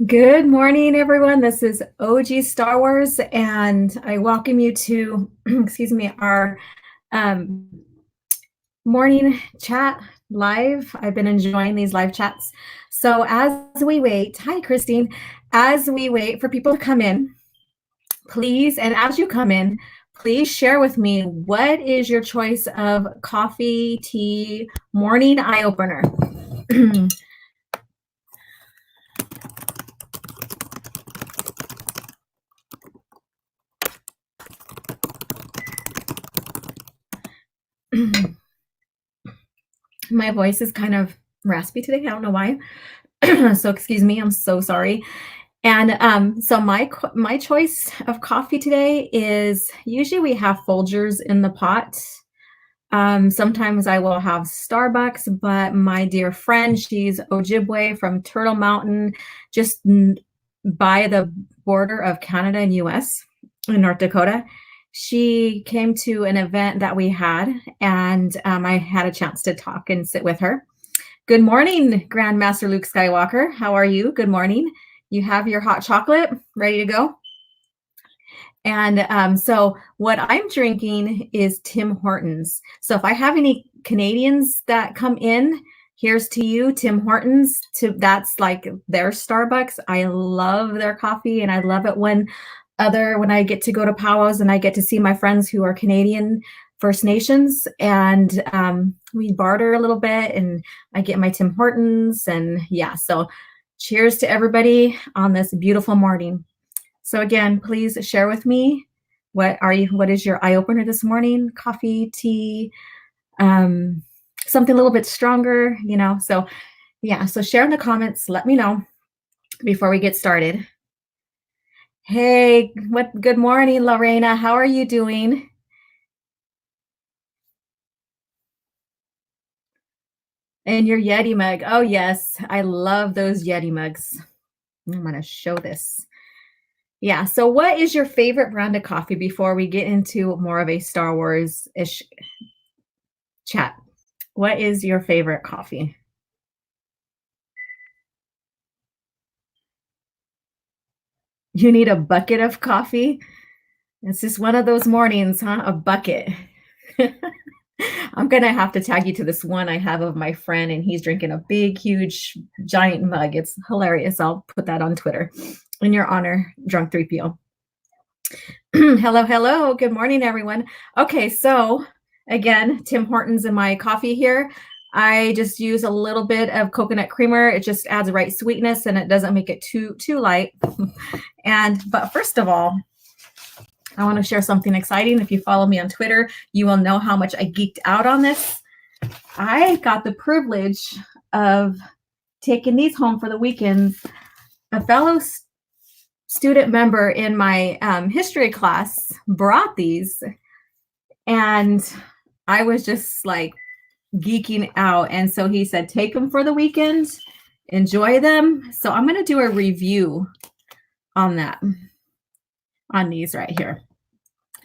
Good morning, everyone. This is OG Star Wars, and I welcome you to, excuse me, our um, morning chat live. I've been enjoying these live chats. So as we wait, hi, Christine, as we wait for people to come in, please, and as you come in, please share with me what is your choice of coffee, tea, morning eye opener. My voice is kind of raspy today. I don't know why. So excuse me. I'm so sorry. And so my choice of coffee today is usually we have Folgers in the pot. Sometimes I will have Starbucks, but my dear friend, she's Ojibwe from Turtle Mountain, just by the border of Canada and US in North Dakota. She came to an event that we had, and I had a chance to talk and sit with her. Good morning, Grandmaster Luke Skywalker. How are you? Good morning. You have your hot chocolate ready to go? And so what I'm drinking is Tim Hortons. So if I have any Canadians that come in, here's to you, Tim Hortons. That's like their Starbucks. I love their coffee, and I love it when I get to go to powwows and I get to see my friends who are Canadian First Nations, and we barter a little bit, and I get my Tim Hortons, and yeah. So cheers to everybody on this beautiful morning. So again, please share with me what is your eye opener this morning? Coffee, tea, something a little bit stronger, So yeah, so share in the comments. Let me know before we get started. Hey, good morning, Lorena. How are you doing? And your Yeti mug. Oh yes, I love those Yeti mugs. I'm going to show this. Yeah, so what is your favorite brand of coffee before we get into more of a Star Wars-ish chat? What is your favorite coffee? You need a bucket of coffee? It's just one of those mornings, huh? A bucket. I'm going to have to tag you to this one I have of my friend, and he's drinking a big, huge, giant mug. It's hilarious. I'll put that on Twitter. In your honor, Drunk 3PO. Hello, hello. Good morning, everyone. Okay, so again, Tim Hortons in my coffee here. I just use a little bit of coconut creamer. It just adds the right sweetness, and it doesn't make it too light. But first of all, I want to share something exciting. If you follow me on Twitter, you will know how much I geeked out on this. I got the privilege of taking these home for the weekends. A fellow student member in my history class brought these, and I was just like geeking out. And so he said, take them for the weekend, enjoy them. So I'm going to do a review on that, on these right here.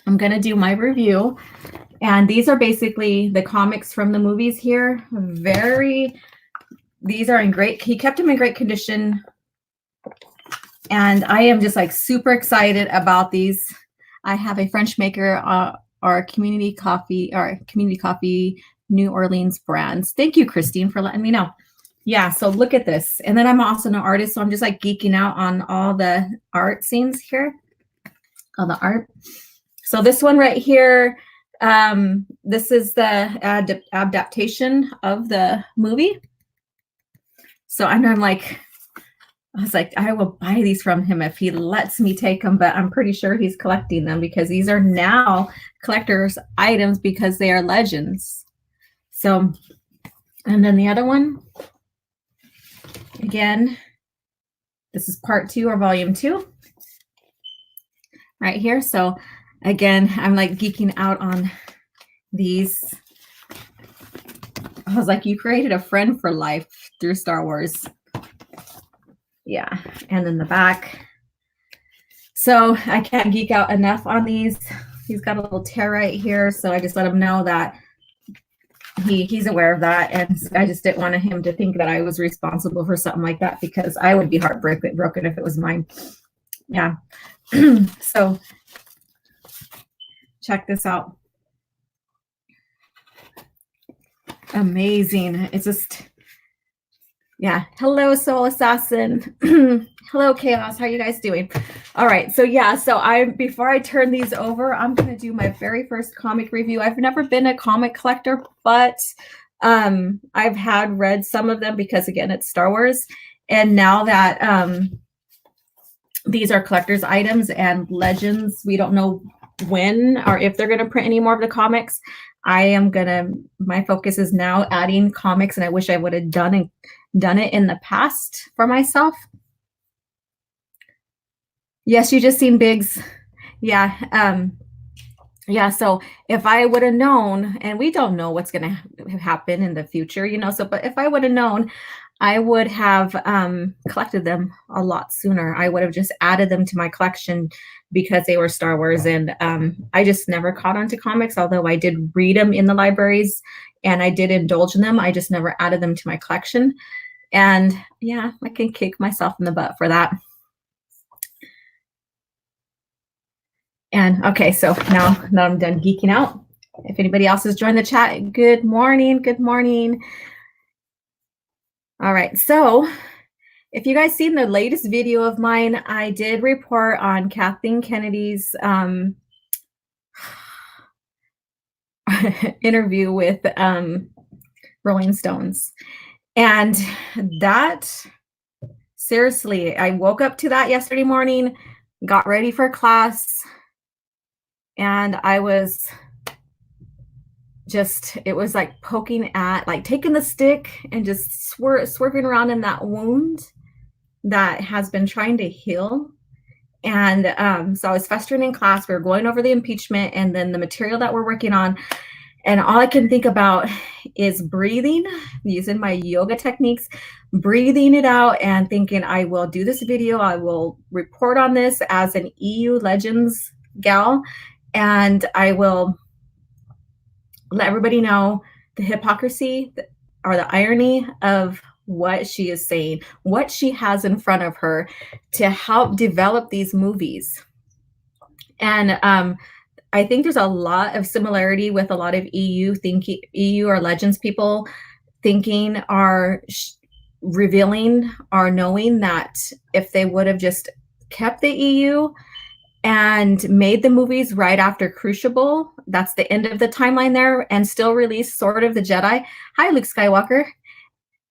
I'm going to do my review, and these are basically the comics from the movies here. These are in great, he kept them in great condition, and I am just like super excited about these. I have a French maker, our community coffee New Orleans brands. Thank you, Christine, for letting me know. Yeah, so look at this. And then I'm also an artist, so I'm just like geeking out on all the art scenes here, all the art. So this one right here, this is the adaptation of the movie. So I was like, I will buy these from him if he lets me take them, but I'm pretty sure he's collecting them because these are now collector's items because they are legends. So, and then the other one, again, this is part 2 or volume 2 right here. So again, I'm like geeking out on these. I was like, you created a friend for life through Star Wars. Yeah, and then the back. So I can't geek out enough on these. He's got a little tear right here, so I just let him know that he's aware of that, and I just didn't want him to think that I was responsible for something like that, because I would be heartbroken if it was mine. Yeah. So check this out. Amazing. It's just, yeah. Hello, Soul Assassin. Hello, Chaos. How are you guys doing? All right. So yeah, so before I turn these over, I'm going to do my very first comic review. I've never been a comic collector, but I've had read some of them because, again, it's Star Wars. And now that these are collector's items and Legends, we don't know when or if they're going to print any more of the comics. My focus is now adding comics, and I wish I would have done it in the past for myself. Yes, you just seen Biggs. Yeah. Yeah, so if I would have known, and we don't know what's going to happen in the future, but if I would have known, I would have collected them a lot sooner. I would have just added them to my collection because they were Star Wars, and I just never caught on to comics, although I did read them in the libraries and I did indulge in them. I just never added them to my collection. And yeah, I can kick myself in the butt for that. And okay, so now I'm done geeking out. If anybody else has joined the chat, good morning. Good morning. All right, so if you guys seen the latest video of mine, I did report on Kathleen Kennedy's interview with Rolling Stones. And that, seriously, I woke up to that yesterday morning, got ready for class, and I was just, it was like poking at, like taking the stick and just swerving around in that wound that has been trying to heal. And so I was festering in class. We were going over the impeachment and then the material that we're working on. And all I can think about is breathing, using my yoga techniques, breathing it out and thinking, I will do this video. I will report on this as an EU Legends gal. And I will let everybody know the hypocrisy or the irony of what she is saying, what she has in front of her to help develop these movies. And I think there's a lot of similarity with a lot of EU or Legends people thinking, are revealing or knowing that if they would have just kept the EU and made the movies right after Crucible, that's the end of the timeline there, and still release Sword of the Jedi. Hi, Luke Skywalker.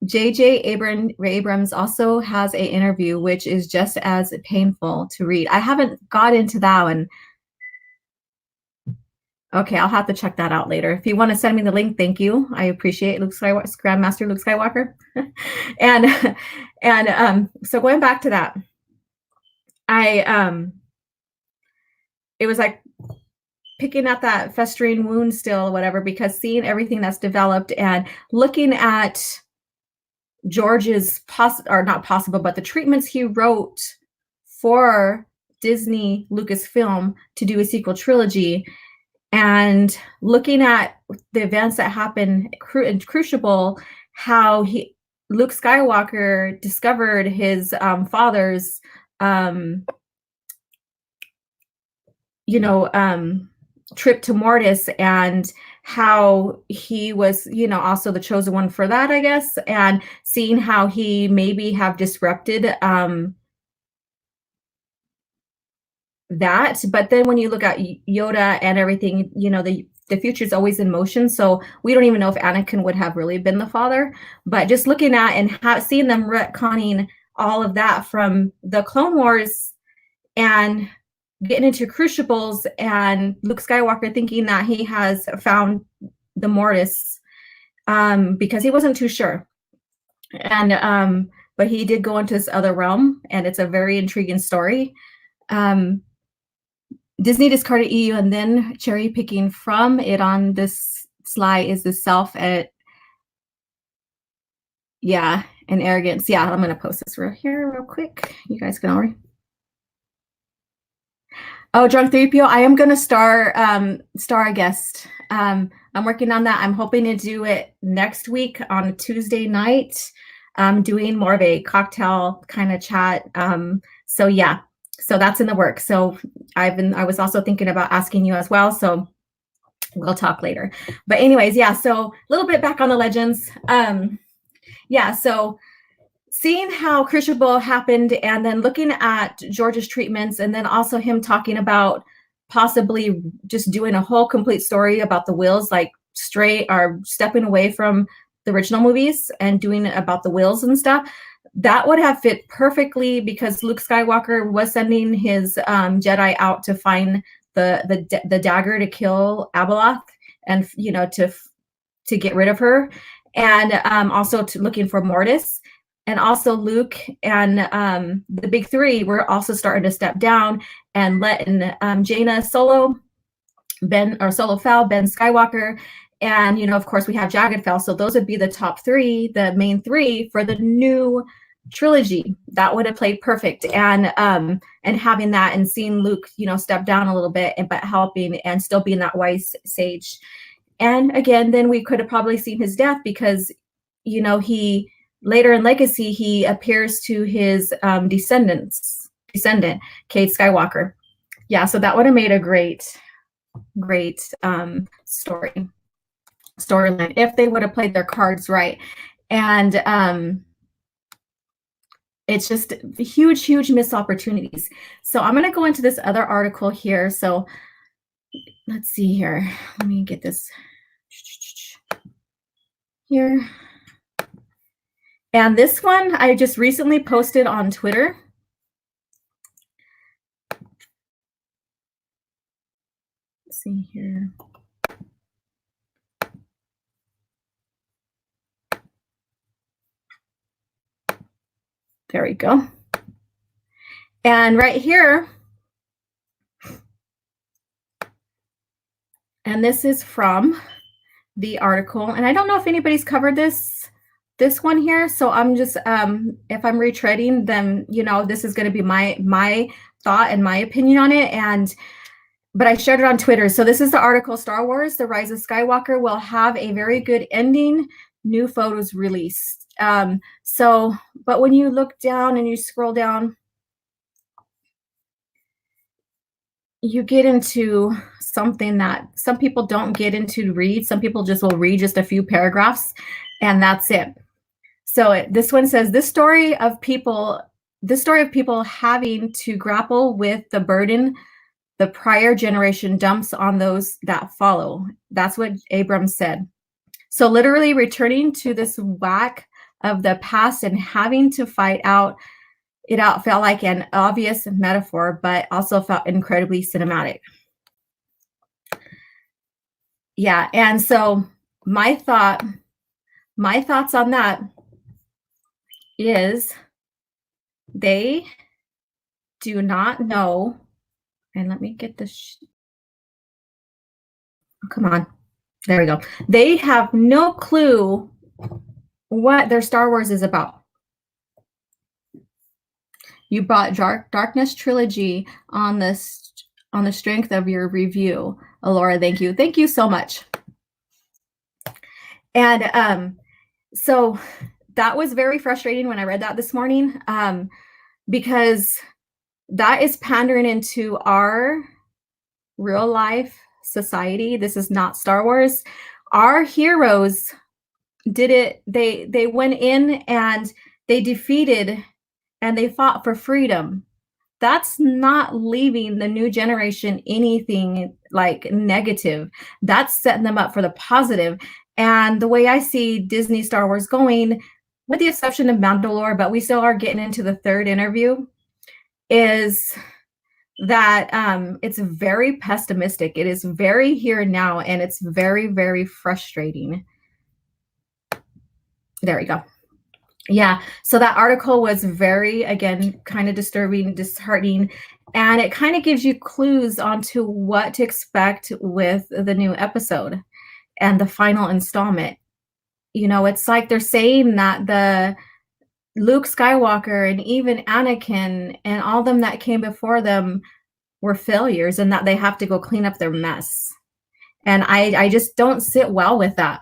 J.J. Abrams also has an interview which is just as painful to read. I haven't got into that one. Okay, I'll have to check that out later. If you want to send me the link, thank you. I appreciate it, Grandmaster Luke Skywalker. and so going back to that, it was like picking at that festering wound still, or whatever, because seeing everything that's developed and looking at George's the treatments he wrote for Disney Lucasfilm to do a sequel trilogy, and looking at the events that happened in Crucible, how Luke Skywalker discovered his father's trip to Mortis, and how he was, also the chosen one for that, I guess, and seeing how he maybe have disrupted that. But then when you look at Yoda and everything, the future is always in motion. So we don't even know if Anakin would have really been the father. But just looking at and seeing them retconning all of that from the Clone Wars and getting into Crucibles, and Luke Skywalker thinking that he has found the Mortis because he wasn't too sure. And but he did go into this other realm, and it's a very intriguing story. Disney discarded EU, and then cherry picking from it on this slide is the self-edit. Yeah, and arrogance. Yeah, I'm going to post this real quick. You guys can already. Oh, Drunk 3PO, I am going to star a guest I'm working on that. I'm hoping to do it next week on a Tuesday night. I'm doing more of a cocktail kind of chat. So yeah, so that's in the works. So I was also thinking about asking you as well. So we'll talk later. But anyways, yeah, so a little bit back on the legends. Yeah, so seeing how Crucible happened and then looking at George's treatments and then also him talking about possibly just doing a whole complete story about the Wills, like straight or stepping away from the original movies and doing it about the Wills and stuff, that would have fit perfectly because Luke Skywalker was sending his Jedi out to find the dagger to kill Abeloth and to get rid of her, and also looking for Mortis. And also Luke and the big three were also starting to step down and letting Jaina Solo, Solo Fel, Ben Skywalker, and of course we have Jagged Fel. So those would be the top three, the main three for the new trilogy. That would have played perfect. And having that and seeing Luke, step down a little bit, but helping and still being that wise sage. And again, then we could have probably seen his death because, he later in Legacy, he appears to his descendant, Cade Skywalker. Yeah, so that would have made a great storyline if they would have played their cards right. And it's just huge missed opportunities. So I'm going to go into this other article here. So let's see here. Let me get this here. And this one I just recently posted on Twitter. Let's see here. There we go. And right here, and this is from the article, and I don't know if anybody's covered this one here, so I'm just if I'm retreading, then this is going to be my thought and my opinion on it, but I shared it on Twitter. So this is the article: Star Wars: The Rise of Skywalker will have a very good ending. New photos released. But when you look down and you scroll down, you get into something that some people don't get into to read. Some people just will read just a few paragraphs, and that's it. So this one says, this story of people having to grapple with the burden the prior generation dumps on those that follow. That's what Abrams said. So literally returning to this whack of the past and having to fight it out felt like an obvious metaphor, but also felt incredibly cinematic. Yeah, and so my thoughts on that is they do not know, and let me get this. Come on. There we go. They have no clue what their Star Wars is about. You brought Darkness Trilogy on the strength of your review. Alora, thank you. Thank you so much. And so that was very frustrating when I read that this morning, because that is pandering into our real life society. This is not Star Wars. Our heroes did it. They went in and they defeated and they fought for freedom. That's not leaving the new generation anything like negative. That's setting them up for the positive. And the way I see Disney Star Wars going, with the exception of Mandalore, but we still are getting into the third interview, is that it's very pessimistic. It is very here and now, and it's very, very frustrating. There we go. Yeah, so that article was very, again, kind of disturbing, disheartening, and it kind of gives you clues onto what to expect with the new episode and the final installment. It's like they're saying that the Luke Skywalker and even Anakin and all them that came before them were failures and that they have to go clean up their mess. And I just don't sit well with that.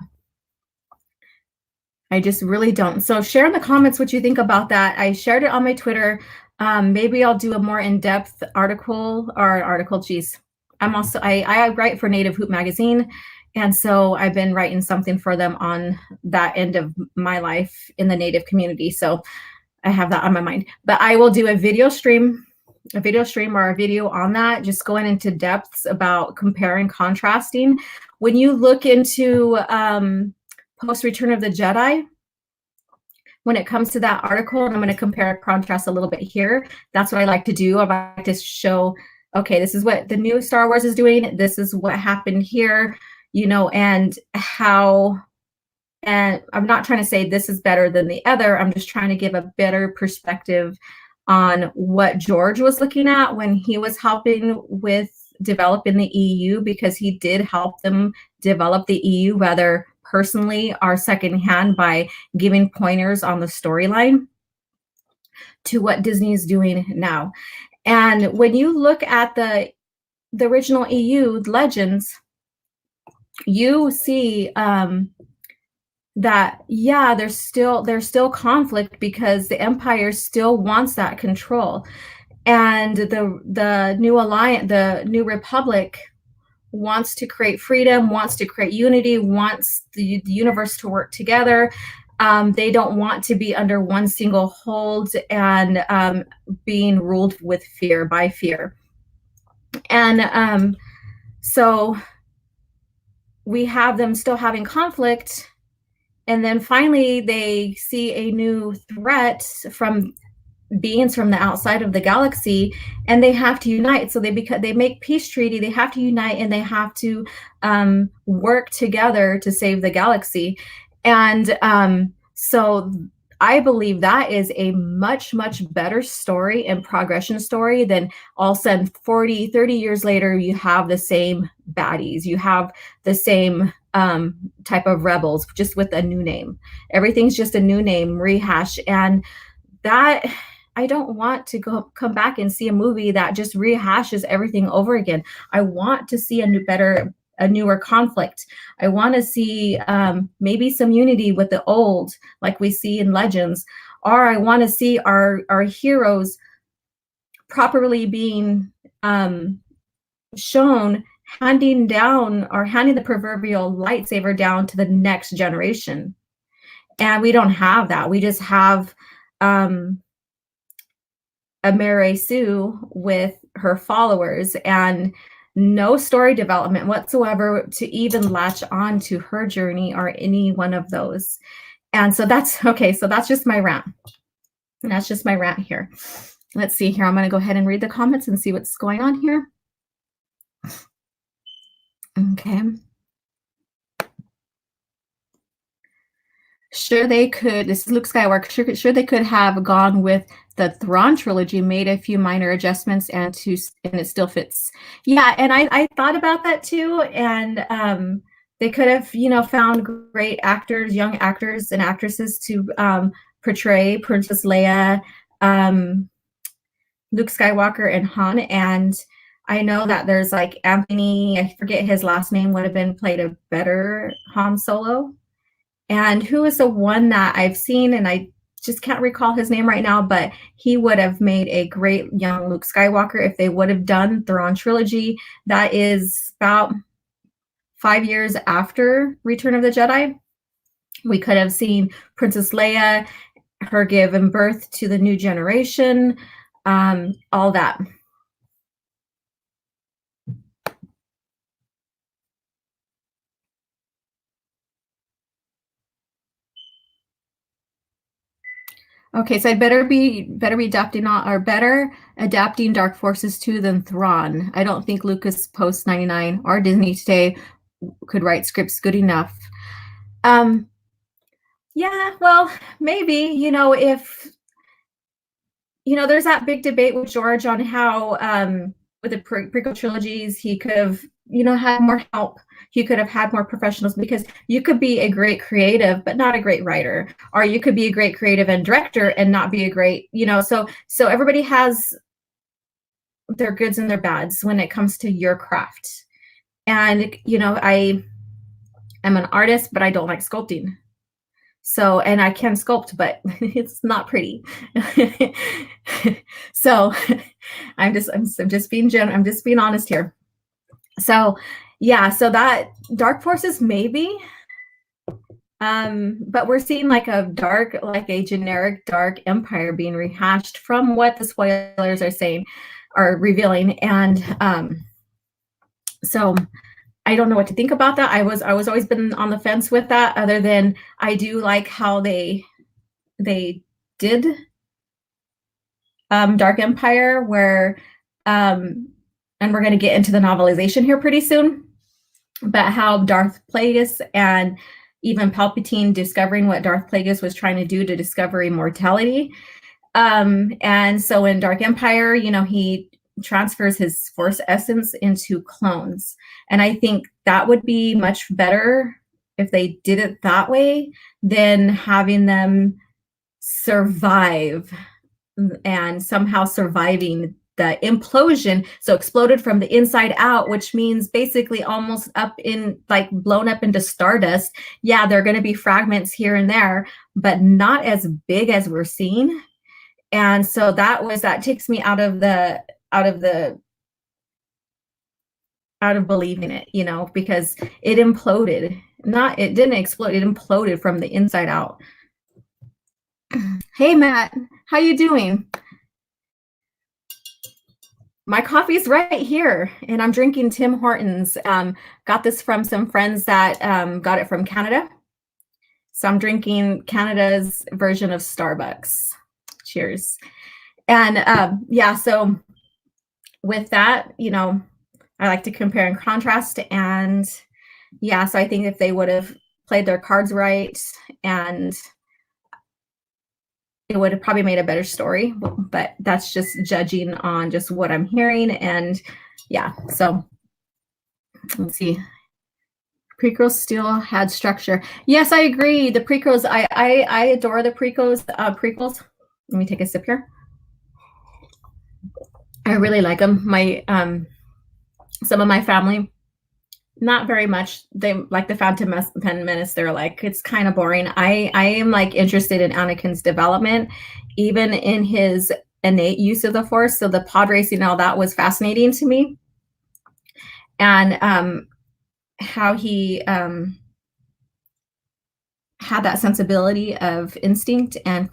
I just really don't. So share in the comments what you think about that. I shared it on my Twitter. Maybe I'll do a more in-depth article. Geez, I write for Native Hoop Magazine, and so I've been writing something for them on that end of my life in the Native community. So I have that on my mind. But I will do a video stream or a video on that, just going into depths about comparing, contrasting. When you look into post Return of the Jedi, when it comes to that article, and I'm going to compare and contrast a little bit here, that's what I like to do. I like to show, okay, this is what the new Star Wars is doing. This is what happened here, you know, and how, and I'm not trying to say this is better than the other. I'm just trying to give a better perspective on what George was looking at when he was helping with developing the EU, because he did help them develop the EU, whether personally or secondhand, by giving pointers on the storyline to what Disney is doing now. And when you look at the original EU Legends, you see that, yeah, there's still conflict because the Empire still wants that control. And the new alliance, the new Republic, wants to create freedom, wants to create unity, wants the universe to work together. They don't want to be under one single hold and being ruled with fear, by fear. And so we have them still having conflict. And then finally they see a new threat from beings from the outside of the galaxy, and they have to unite. So they make peace treaty, they have to unite, and they have to work together to save the galaxy. And so I believe that is a much better story and progression story than all of a sudden 40-30 years later you have the same baddies, you have the same type of rebels, just with a new name. Everything's just a new name rehash. And that, I don't want to come back and see a movie that just rehashes everything over again. I want to see a newer conflict. I want to see maybe some unity with the old, like we see in Legends, or I want to see our heroes properly being shown, handing the proverbial lightsaber down to the next generation. And we don't have that. We just have a Mary Sue with her followers and no story development whatsoever to even latch on to her journey or any one of those. And so that's okay. So that's just my rant. And that's just my rant here. Let's see here. I'm going to go ahead and read the comments and see what's going on here. Okay. Sure they could, this is Luke Skywalker, sure they could have gone with the Thrawn trilogy, made a few minor adjustments, and it still fits. Yeah, and I thought about that too, and they could have, you know, found great actors, young actors and actresses to portray Princess Leia, Luke Skywalker, and Han. And I know that there's like Anthony, I forget his last name, would have been played a better Han Solo. And who is the one that I've seen, and I just can't recall his name right now, but he would have made a great young Luke Skywalker if they would have done Thrawn trilogy. That is about 5 years after Return of the Jedi. We could have seen Princess Leia, her giving birth to the new generation, all that. Okay, so I'd better be adapting Dark Forces 2 than Thrawn. I don't think Lucas post 99 or Disney today could write scripts good enough. Yeah, well, maybe, you know, if, you know, there's that big debate with George on how with the prequel trilogies he could have, you know, had more help. He could have had more professionals, because you could be a great creative but not a great writer, or you could be a great creative and director and not be a great, you know, so everybody has their goods and their bads when it comes to your craft. And I am an artist, but I don't like sculpting. So, and I can sculpt, but it's not pretty. So, I'm just being I'm just being honest here. So, yeah, so that dark forces maybe, but we're seeing like a generic dark empire being rehashed from what the spoilers are saying, are revealing, and so I don't know what to think about that. I was always been on the fence with that. Other than I do like how they did Dark Empire, where and we're going to get into the novelization here pretty soon, but how Darth Plagueis and even Palpatine discovering what Darth Plagueis was trying to do to discover immortality. And so in Dark Empire, he transfers his force essence into clones. And I think that would be much better if they did it that way than having them survive and somehow surviving the implosion. So exploded from the inside out, which means basically almost up in, like, blown up into stardust. Yeah, there are going to be fragments here and there, but not as big as we're seeing. And so that takes me out of believing it, because it imploded. It didn't explode, it imploded from the inside out. Hey Matt, how you doing? My coffee's right here, and I'm drinking Tim Hortons. Got this from some friends that got it from Canada. So I'm drinking Canada's version of Starbucks. Cheers. And yeah, so with that, I like to compare and contrast. And yeah, so I think if they would have played their cards right, and it would have probably made a better story, but that's just judging on just what I'm hearing. And yeah, so let's see. Prequels still had structure. Yes, I agree. The prequels, I adore the prequels. Prequels. Let me take a sip here. I really like them. My some of my family, not very much. They like the Phantom Menace. They're like, it's kind of boring. I am like interested in Anakin's development, even in his innate use of the Force. So the pod racing and all that was fascinating to me, and how he had that sensibility of instinct and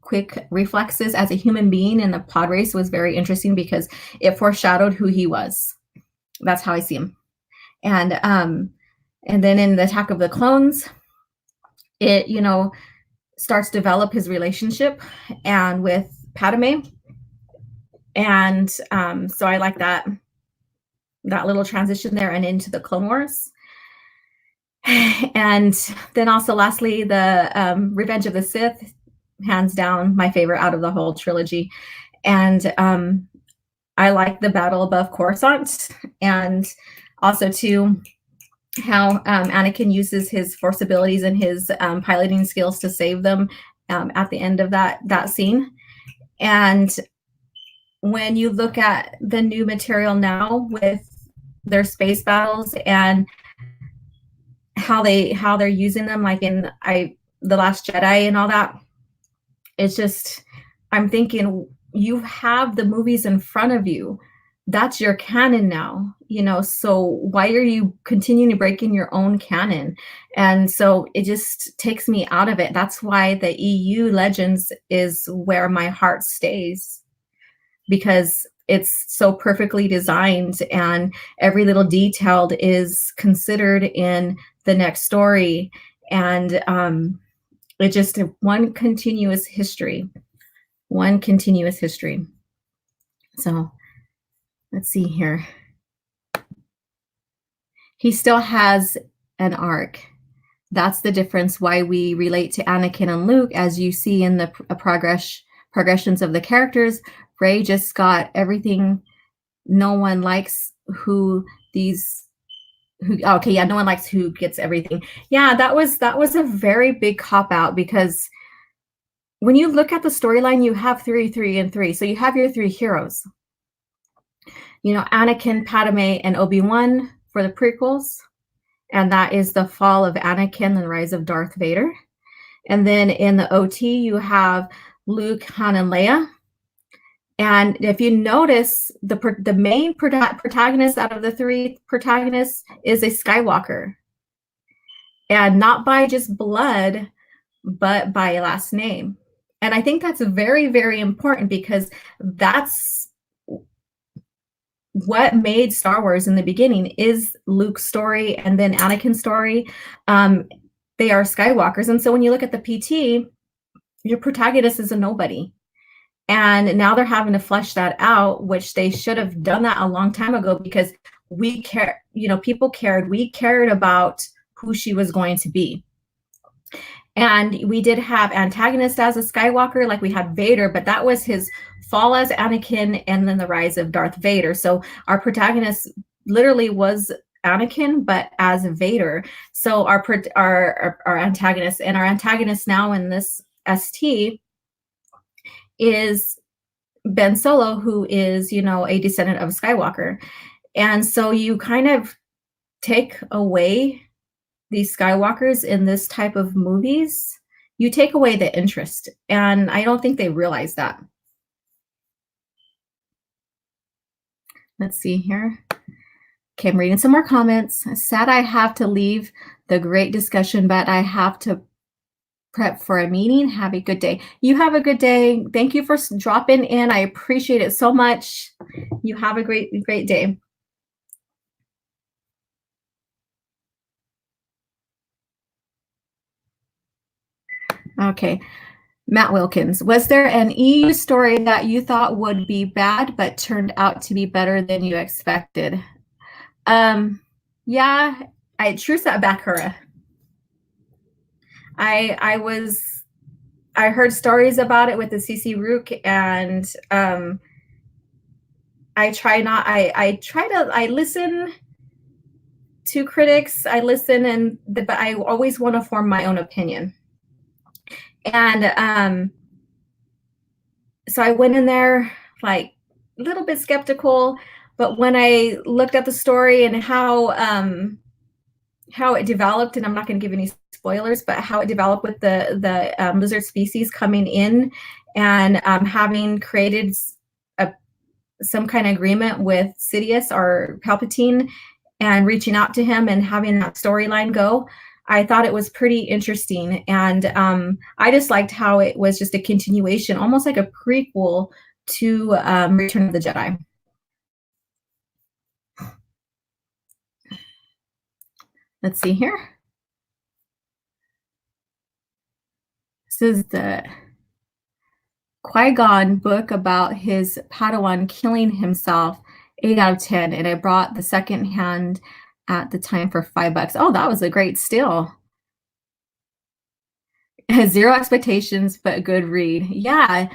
quick reflexes as a human being in the pod race was very interesting because it foreshadowed who he was. That's how I see him. And then in the Attack of the Clones, it starts to develop his relationship and with Padme, and so I like that little transition there and into the Clone Wars. And then also lastly, the Revenge of the Sith, hands down my favorite out of the whole trilogy. And I like the battle above Coruscant, and also too how Anakin uses his Force abilities and his piloting skills to save them at the end of that scene. And when you look at the new material now with their space battles and how they're using them, like in The Last Jedi and all that, it's just, I'm thinking, you have the movies in front of you. That's your canon now, so why are you continuing to break in your own canon? And so it just takes me out of it. That's why the EU Legends is where my heart stays, because it's so perfectly designed and every little detail is considered in the next story. And it just one continuous history. So let's see here. He still has an arc. That's the difference why we relate to Anakin and Luke, as you see in the progressions of the characters. Rey just got everything. No one likes no one likes who gets everything. Yeah, that was a very big cop out, because when you look at the storyline, you have 3 and 3. So you have your 3 heroes. Anakin, Padme, and Obi-Wan. for the prequels, and that is the fall of Anakin and the rise of Darth Vader. And then in the OT, you have Luke, Han, and Leia. And if you notice, the main protagonist out of the three protagonists is a Skywalker. And not by just blood, but by last name. And I think that's very, very important because that's what made Star Wars in the beginning is Luke's story and then Anakin's story. They are Skywalkers. And so when you look at the PT, your protagonist is a nobody. And now they're having to flesh that out, which they should have done that a long time ago because we care, people cared. We cared about who she was going to be. And we did have antagonist as a Skywalker, like we had Vader, but that was his fall as Anakin and then the rise of Darth Vader. So our protagonist literally was Anakin, but as Vader. So our antagonist, and our antagonist now in this ST is Ben Solo, who is, a descendant of Skywalker. And so you kind of take away these Skywalkers in this type of movies, you take away the interest. And I don't think they realize that. Let's see here. Okay, I'm reading some more comments. Sad I have to leave the great discussion, but I have to prep for a meeting. Have a good day. You have a good day. Thank you for dropping in. I appreciate it so much. You have a great day. Okay. Matt Wilkins, was there an EU story that you thought would be bad but turned out to be better than you expected? Yeah, True Set Bakura. I heard stories about it with the CC Rook, and I listen to critics. I listen, but I always want to form my own opinion. And so I went in there like a little bit skeptical, but when I looked at the story and how it developed, and I'm not going to give any spoilers, but how it developed with the lizard species coming in and having created some kind of agreement with Sidious or Palpatine and reaching out to him and having that storyline go, I thought it was pretty interesting. And I just liked how it was just a continuation, almost like a prequel to Return of the Jedi. Let's see here. This is the Qui-Gon book about his Padawan killing himself, 8 out of 10. And I brought the second hand at the time for $5. Oh, that was a great steal. Zero expectations, but a good read. Yeah,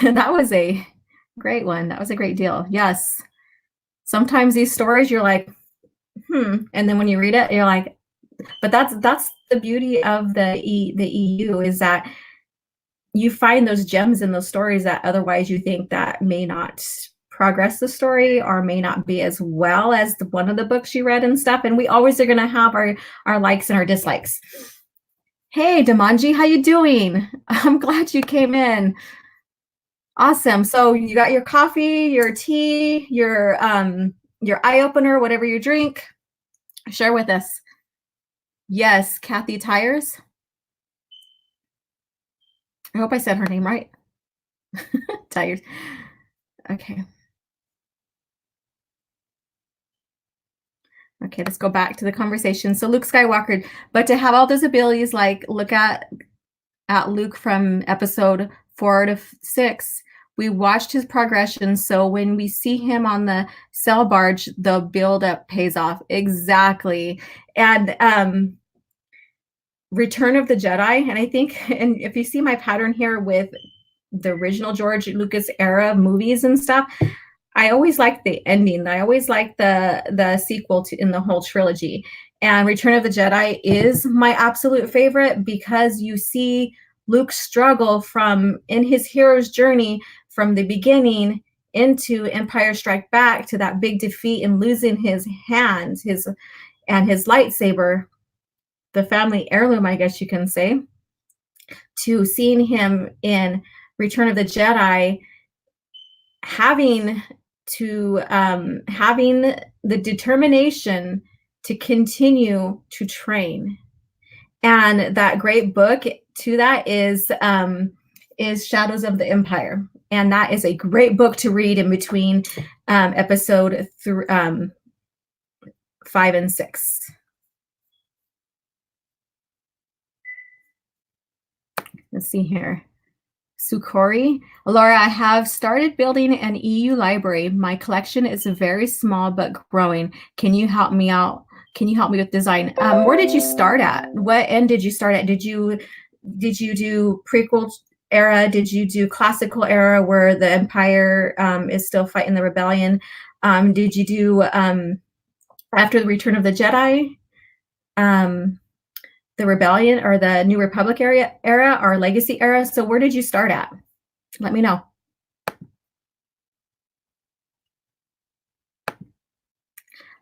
that was a great one. That was a great deal. Yes. Sometimes these stories, you're like, and then when you read it, you're like, but that's the beauty of the EU, is that you find those gems in those stories that otherwise you think that may not progress the story or may not be as well as one of the books you read and stuff. And we always are going to have our likes and our dislikes. Hey, Damanji, how you doing? I'm glad you came in. Awesome. So you got your coffee, your tea, your eye opener, whatever you drink. Share with us. Yes, Kathy Tires. I hope I said her name right. Tires. Okay. Okay, let's go back to the conversation. So Luke Skywalker, but to have all those abilities, like look at Luke from episode 4 to 6, we watched his progression. So when we see him on the cell barge, the build-up pays off. Exactly. And Return of the Jedi, and I think, and if you see my pattern here with the original George Lucas era movies and stuff, I always like the ending. I always like the sequel to in the whole trilogy. And Return of the Jedi is my absolute favorite because you see Luke struggle in his hero's journey from the beginning into Empire Strike Back, to that big defeat and losing his hand, his lightsaber, the family heirloom, I guess you can say, to seeing him in Return of the Jedi having the determination to continue to train. And that great book to that is Shadows of the Empire. And that is a great book to read in between episode 5 and 6. Let's see here. Sukori. Laura, I have started building an EU library. My collection is very small but growing. Can you help me out? Can you help me with design? Where did you start at? What end did you start at? Did you do prequel era? Did you do classical era where the Empire is still fighting the rebellion? Did you do after the Return of the Jedi? The Rebellion or the New Republic era or Legacy era? So where did you start at? Let me know.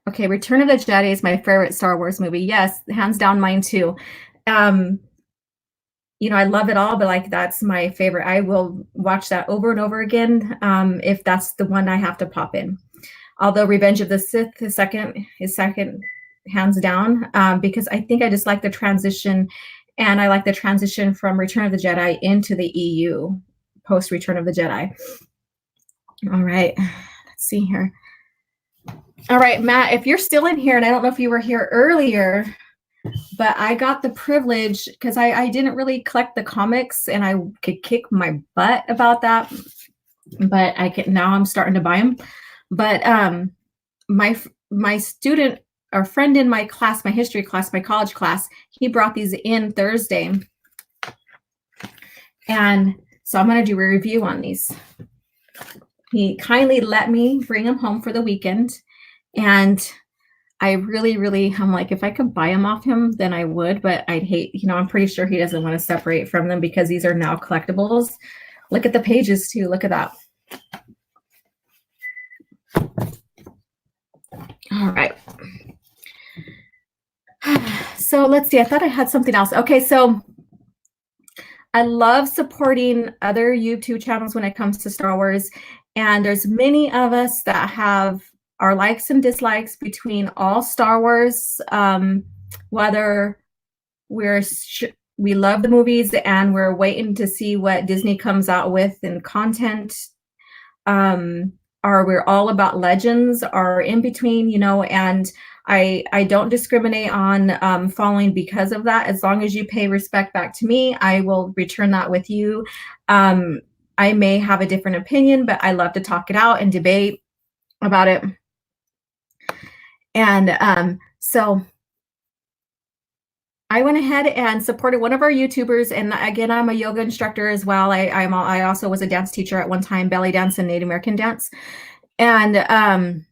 Okay, Return of the Jedi is my favorite Star Wars movie. Yes, hands down, mine too. You know, I love it all, but like that's my favorite. I will watch that over and over again if that's the one I have to pop in. Although Revenge of the Sith is second, hands down, because I think I just like the transition, and I like the transition from Return of the Jedi into the EU post Return of the Jedi. All right, let's see here. All right, Matt, if you're still in here, and I don't know if you were here earlier, but I got the privilege because I didn't really collect the comics, and I could kick my butt about that, but now I'm starting to buy them. But my student or friend in my class, my history class, my college class, he brought these in Thursday. And so I'm going to do a review on these. He kindly let me bring them home for the weekend. And I really, I'm like, if I could buy them off him, then I would, but I'd hate, you know, I'm pretty sure he doesn't want to separate from them because these are now collectibles. Look at the pages too. Look at that. All right. So let's see. I thought I had something else. Okay, so I love supporting other YouTube channels when it comes to Star Wars. And there's many of us that have our likes and dislikes between all Star Wars, whether we love the movies and we're waiting to see what Disney comes out with in content, or we're all about Legends, or in between, you know, and I don't discriminate on following because of that. As long as you pay respect back to me, I will return that with you. I may have a different opinion, but I love to talk it out and debate about it. And so I went ahead and supported one of our YouTubers. And again, I'm a yoga instructor as well. I also was a dance teacher at one time, belly dance and Native American dance. And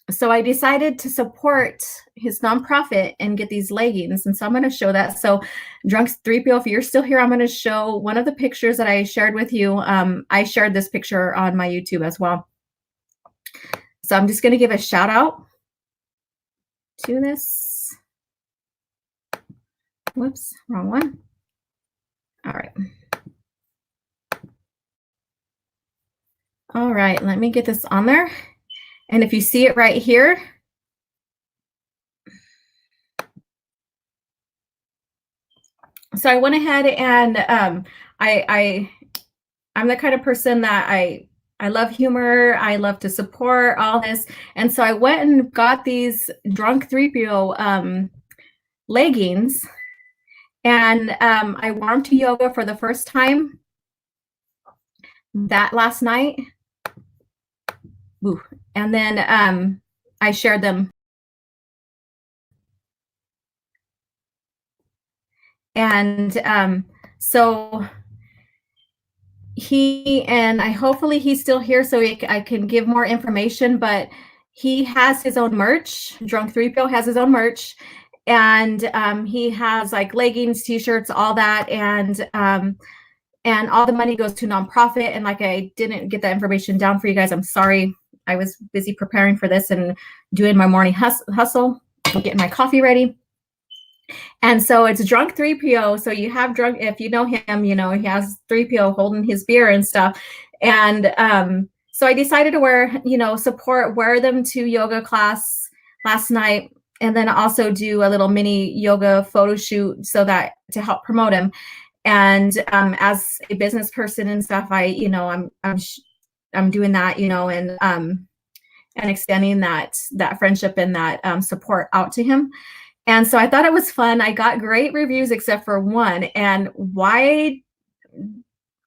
so I decided to support his nonprofit and get these leggings. And so I'm going to show that. So Drunks 3PO, if you're still here, I'm going to show one of the pictures that I shared with you. I shared this picture on my YouTube as well. So I'm just going to give a shout out to this. Whoops, wrong one. All right. All right, let me get this on there. And if you see it right here, so I went ahead and I'm the kind of person that I love humor. I love to support all this. And so I went and got these Drunk 3PO leggings, and I wore them to yoga for the first time that last night. Ooh. And then I shared them. And so hopefully he's still here so I can give more information, but he has his own merch. Drunk 3PO has his own merch, and he has like leggings, t-shirts, all that. And and all the money goes to nonprofit. And like, I didn't get that information down for you guys. I'm sorry. I was busy preparing for this and doing my morning hustle, getting my coffee ready. And so it's drunk 3PO. So you have drunk, if you know him, you know, he has 3PO holding his beer and stuff. And so I decided to wear them to yoga class last night, and then also do a little mini yoga photo shoot to help promote him. And as a business person and stuff, I'm doing that, and extending that friendship and that support out to him. And so I thought it was fun. I got great reviews except for one. And why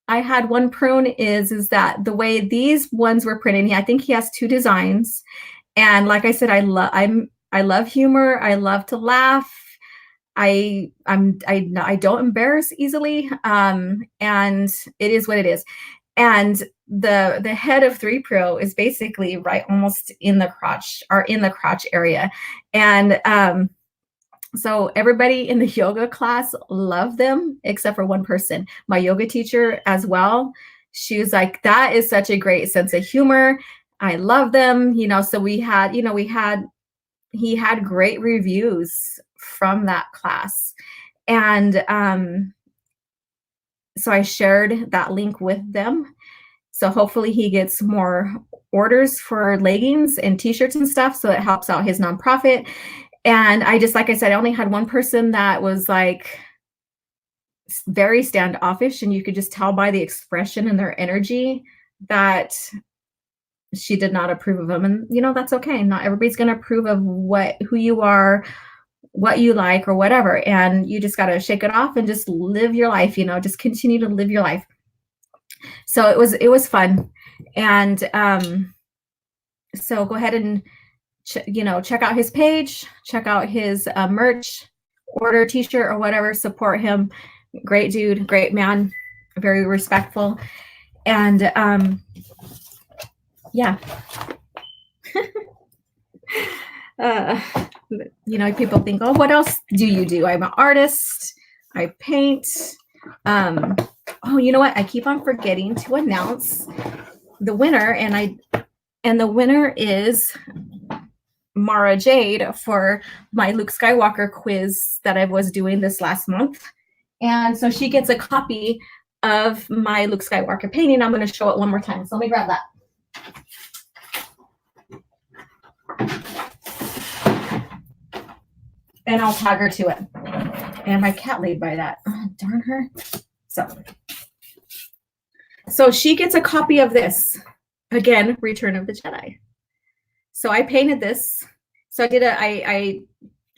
I had one prune is that the way these ones were printed, I think he has 2 designs. And like I said, I love humor. I love to laugh. I don't embarrass easily. And it is what it is. And the head of 3PO is basically right almost in the crotch area. And so everybody in the yoga class loved them except for one person, my yoga teacher as well. She was like, that is such a great sense of humor. I love them. So he had great reviews from that class. And so I shared that link with them. So hopefully he gets more orders for leggings and t-shirts and stuff. So it helps out his nonprofit. And like I said, I only had one person that was like very standoffish, and you could just tell by the expression and their energy that she did not approve of them. And that's okay. Not everybody's going to approve of who you are, what you like, or whatever. And you just got to shake it off and just live your life, just continue to live your life. So it was fun. And so go ahead and check out his page, check out his merch, order a t-shirt or whatever, support him. Great dude, great man, very respectful. And yeah. People think, oh, what else do you do? I'm an artist. I paint. Oh, you know what? I keep on forgetting to announce the winner, and the winner is Mara Jade for my Luke Skywalker quiz that I was doing this last month. And so she gets a copy of my Luke Skywalker painting. I'm going to show it one more time. So let me grab that. And I'll tag her to it. And my cat laid by that. Oh, darn her. So she gets a copy of this. Again, Return of the Jedi. So I painted this. So I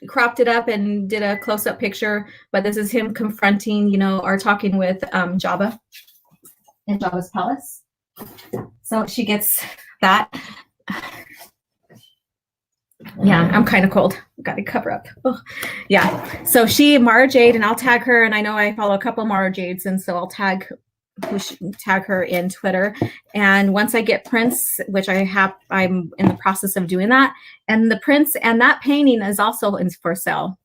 cropped it up and did a close-up picture, but this is him confronting, or talking with Jabba in Jabba's palace. So she gets that. Yeah, I'm kind of cold. Got to cover up. Oh, yeah. So Mara Jade, and I'll tag her. And I know I follow a couple Mara Jades, and so I'll tag her in Twitter. And once I get prints, which I'm in the process of doing that. And the prints and that painting is also for sale.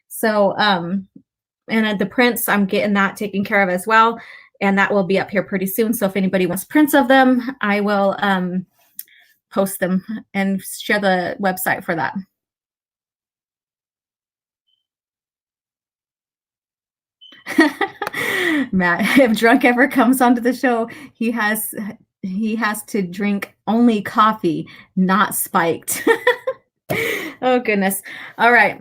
So, and the prints, I'm getting that taken care of as well. And that will be up here pretty soon. So if anybody wants prints of them, I will post them and share the website for that. Matt, if Drunk ever comes onto the show, he has to drink only coffee, not spiked. Oh goodness. All right.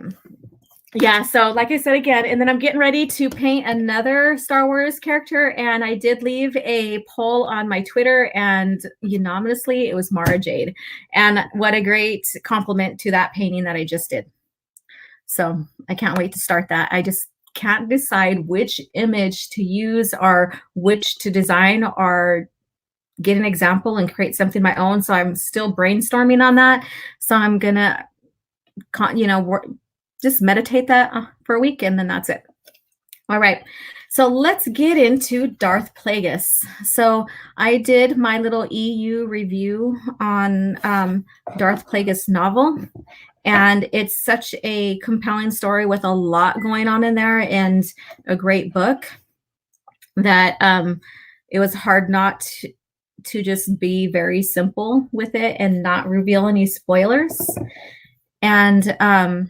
Yeah, so like I said again, and then I'm getting ready to paint another Star Wars character, and I did leave a poll on my Twitter, and unanimously it was Mara Jade. And what a great compliment to that painting that I just did. So I can't wait to start that. I just can't decide which image to use or which to design or get an example and create something my own. So I'm still brainstorming on that. So I'm gonna, just meditate that for a week, and then that's it. All right. So let's get into Darth Plagueis. So I did my little EU review on Darth Plagueis novel, and it's such a compelling story with a lot going on in there and a great book. that it was hard not to just be very simple with it and not reveal any spoilers. And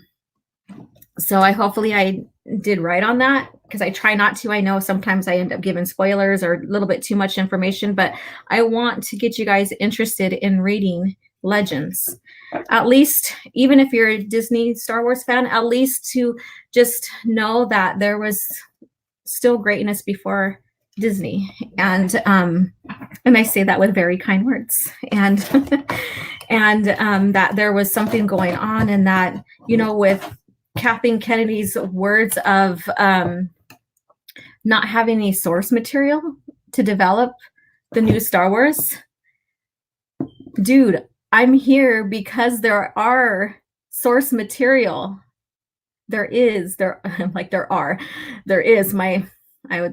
so hopefully I did right on that, because I try not to. I know sometimes I end up giving spoilers or a little bit too much information, but I want to get you guys interested in reading Legends. At least, even if you're a Disney Star Wars fan, at least to just know that there was still greatness before Disney. And I say that with very kind words. And that there was something going on, and that, you know, with Kathleen Kennedy's words of not having any source material to develop the new Star Wars. Dude, I'm here because there are source material. There is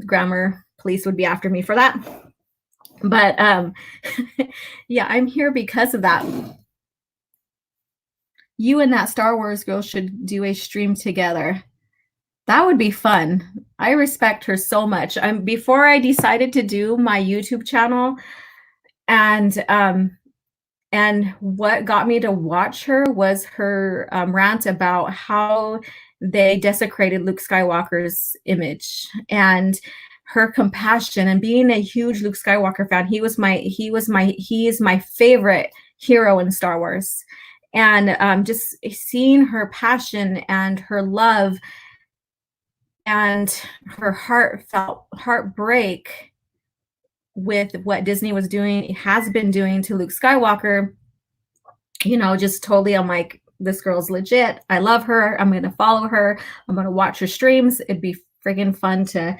grammar police would be after me for that. But yeah, I'm here because of that. You and that Star Wars girl should do a stream together. That would be fun. I respect her so much. Before I decided to do my YouTube channel, and what got me to watch her was her rant about how they desecrated Luke Skywalker's image, and her compassion, and being a huge Luke Skywalker fan. He is my favorite hero in Star Wars. And just seeing her passion and her love and her heartbreak with what Disney was doing, has been doing to Luke Skywalker, you know, just totally, I'm like, this girl's legit. I love her. I'm going to follow her. I'm going to watch her streams. It'd be friggin' fun to,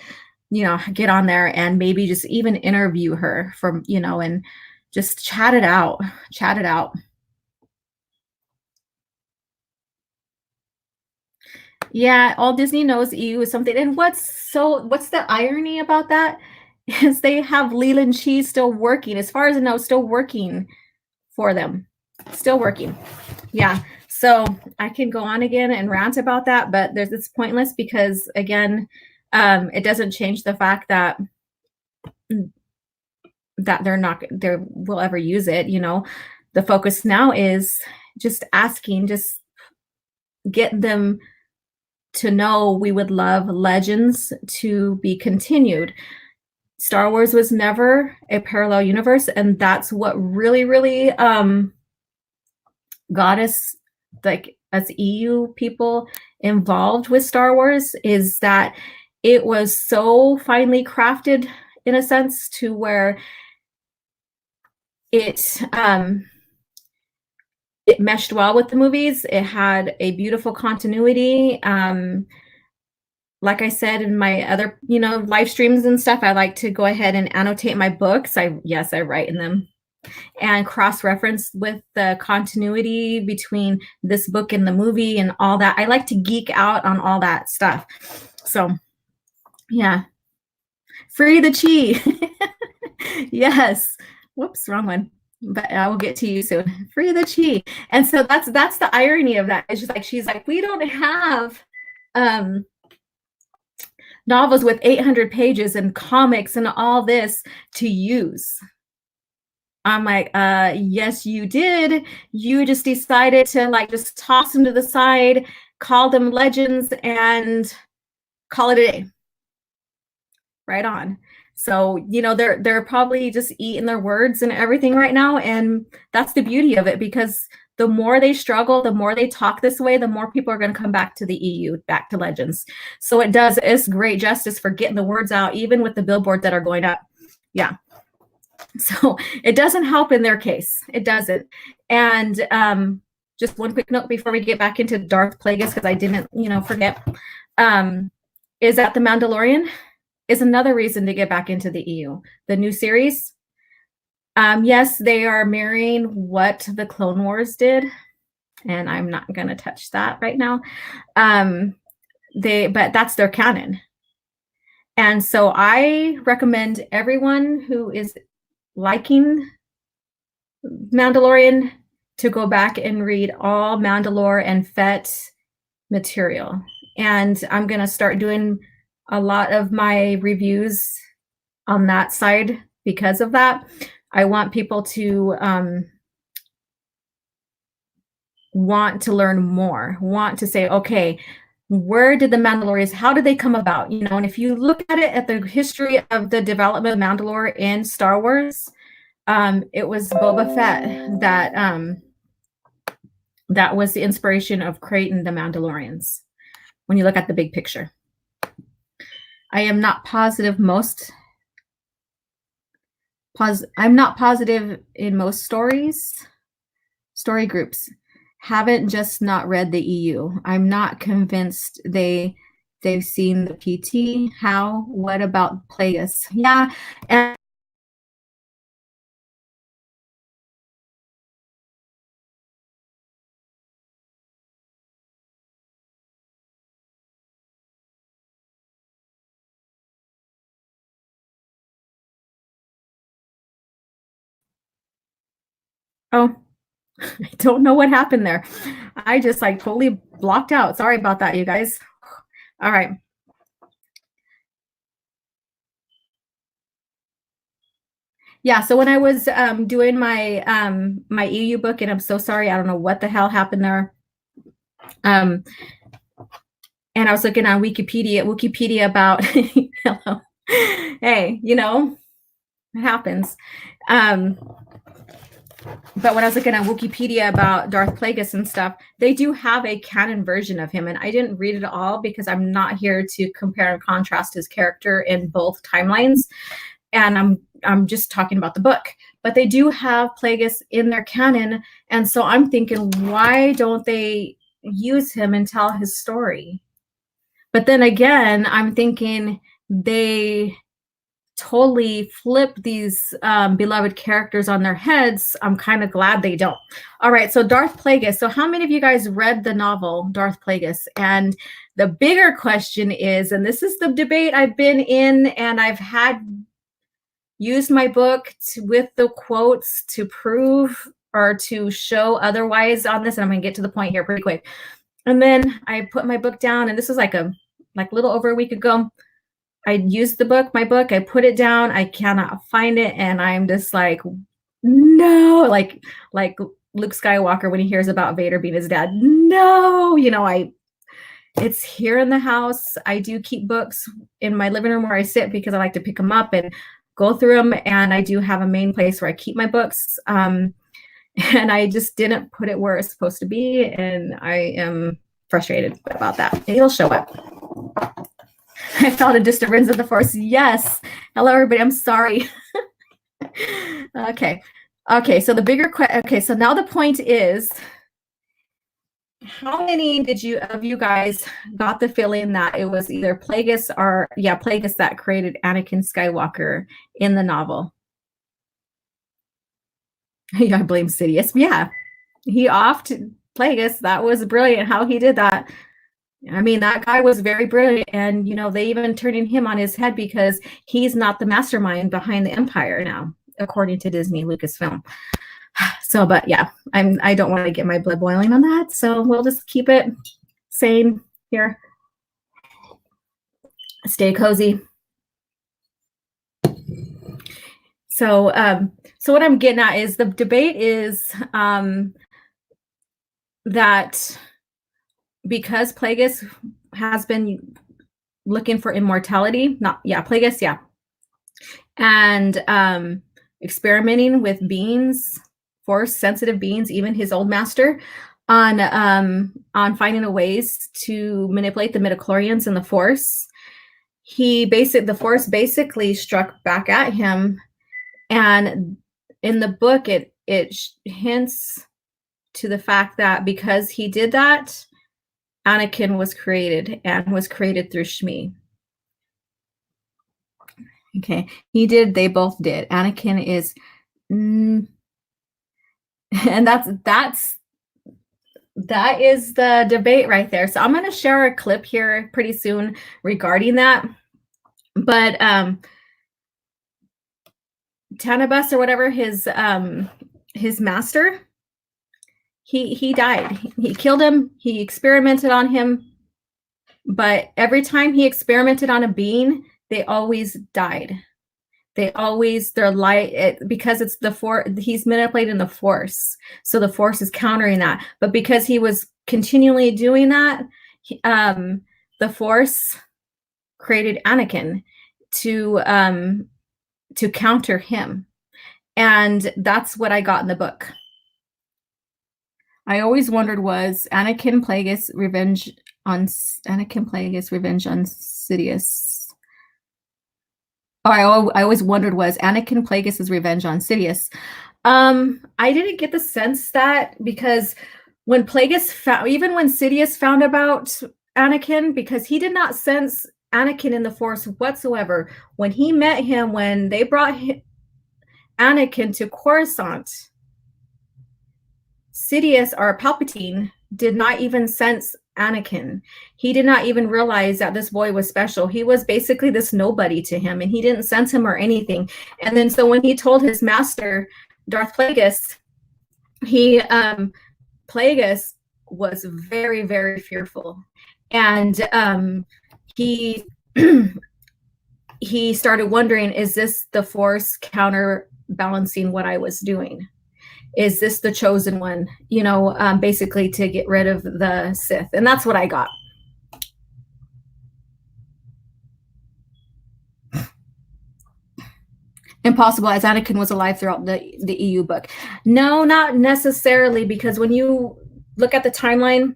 you know, get on there and maybe just even interview her from, you know, and just chat it out. Yeah, all Disney knows EU is something. And what's the irony about that is they have Leland Cheese still working. As far as I know, still working for them. Still working. Yeah. So I can go on again and rant about that, but it's pointless, because again, it doesn't change the fact that they will ever use it. You know, the focus now is just get them to know we would love Legends to be continued. Star Wars was never a parallel universe, and that's what really, really got us, like, as EU people involved with Star Wars, is that it was so finely crafted, in a sense, to where it meshed well with the movies. It had a beautiful continuity. Like I said in my other, you know, live streams and stuff, I like to go ahead and annotate my books. I write in them and cross-reference with the continuity between this book and the movie and all that. I like to geek out on all that stuff. So yeah. Free the chi. Yes. Whoops, wrong one. But I will get to you soon. Free the chi. And so that's the irony of that. It's just like, she's like, we don't have novels with 800 pages and comics and all this to use. I'm like, yes, you did. You just decided to, like, just toss them to the side, call them Legends, and call it a day. Right on. So, you know, they're probably just eating their words and everything right now. And that's the beauty of it, because the more they struggle, the more they talk this way, the more people are going to come back to the EU, back to Legends. So it's great justice for getting the words out, even with the billboards that are going up. Yeah. So it doesn't help in their case. It doesn't. And just one quick note before we get back into Darth Plagueis, because I didn't, you know, forget, is that The Mandalorian is another reason to get back into the EU. The new series, yes, they are mirroring what the Clone Wars did, and I'm not going to touch that right now. But that's their canon. And so I recommend everyone who is liking Mandalorian to go back and read all Mandalore and Fett material. And I'm going to start doing a lot of my reviews on that side because of that. I want people to want to learn more, want to say, okay, where did the Mandalorians, how did they come about? You know, and if you look at it at the history of the development of Mandalore in Star Wars, it was Boba Fett that was the inspiration of creating the Mandalorians. When you look at the big picture, I am not positive I'm not positive in most story groups. Haven't just not read the EU. I'm not convinced they've seen the PT. How? What about Plagueis? Yeah, and oh, I don't know what happened there. I just like totally blocked out. Sorry about that, you guys. All right. Yeah, so when I was doing my EU book, and I'm so sorry, I don't know what the hell happened there. And I was looking on Wikipedia about hello. Hey, you know, it happens. But when I was looking at Wikipedia about Darth Plagueis and stuff, they do have a canon version of him, and I didn't read it all because I'm not here to compare and contrast his character in both timelines, and I'm just talking about the book. But they do have Plagueis in their canon, and so I'm thinking, why don't they use him and tell his story? But then again, I'm thinking they totally flip these beloved characters on their heads. I'm kind of glad they don't. All right, so Darth Plagueis. So how many of you guys read the novel Darth Plagueis? And the bigger question is, and this is the debate I've been in, and I've had used my book with the quotes to prove or to show otherwise on this, and I'm going to get to the point here pretty quick. And then I put my book down, and this was like a little over a week ago. I used my book, I put it down, I cannot find it, and I'm just like, no, like Luke Skywalker when he hears about Vader being his dad. No, you know, it's here in the house. I do keep books in my living room where I sit because I like to pick them up and go through them, and I do have a main place where I keep my books. And I just didn't put it where it's supposed to be, and I am frustrated about that. It'll show up. I felt a disturbance of the force. Yes. Hello, everybody. I'm sorry. Okay. So the bigger question. Okay. So now the point is, how many of you guys got the feeling that it was either Plagueis Plagueis that created Anakin Skywalker in the novel? Yeah, I blame Sidious. Yeah, he offed Plagueis. That was brilliant how he did that. I mean, that guy was very brilliant, and you know, they even turning him on his head because he's not the mastermind behind the Empire now, according to Disney Lucasfilm. So, but yeah, I don't want to get my blood boiling on that, so we'll just keep it sane here. Stay cozy. So, what I'm getting at is the debate is that because Plagueis has been looking for immortality, Plagueis, yeah, and experimenting with beings, force sensitive beings, even his old master, on finding a ways to manipulate the midichlorians and the force. The force basically struck back at him, and in the book it hints to the fact that because he did that, Anakin was created, and was created through Shmi. Okay, he did. They both did. Anakin is, and that is the debate right there. So I'm going to share a clip here pretty soon regarding that. But Tanabus or whatever, his master, he died. He killed him. He experimented on him. But every time he experimented on a being, they always died. They're light because it's he's manipulating the force. So the force is countering that. But because he was continually doing that, the force created Anakin to counter him. And that's what I got in the book. I always wondered, was Anakin Plagueis revenge on Sidious? I always wondered, was Anakin Plagueis' revenge on Sidious? I didn't get the sense that, because when even when Sidious found about Anakin, because he did not sense Anakin in the Force whatsoever. When he met him, when they brought Anakin to Coruscant, Sidious, or Palpatine, did not even sense Anakin. He did not even realize that this boy was special. He was basically this nobody to him, and he didn't sense him or anything. And then so when he told his master, Darth Plagueis, Plagueis was very, very fearful. And he he started wondering, is this the Force counterbalancing what I was doing? Is this the chosen one? Basically to get rid of the Sith. And that's what I got. Impossible, as Anakin was alive throughout the EU book. No, not necessarily, because when you look at the timeline,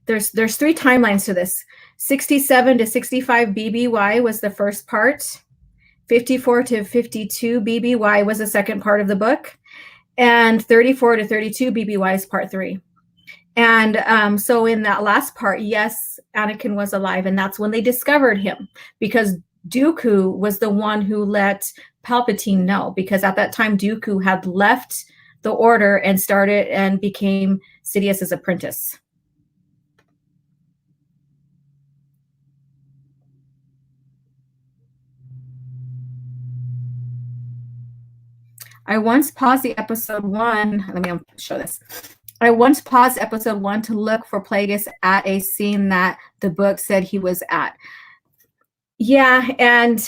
there's 3 timelines to this. 67 to 65 BBY was the first part. 54 to 52 BBY was the second part of the book. And 34 to 32 BBY is part 3. And so in that last part, yes, Anakin was alive, and that's when they discovered him, because Dooku was the one who let Palpatine know, because at that time Dooku had left the Order and started and became Sidious's apprentice. I once paused the episode 1. Let me show this. I once paused episode 1 to look for Plagueis at a scene that the book said he was at. Yeah, and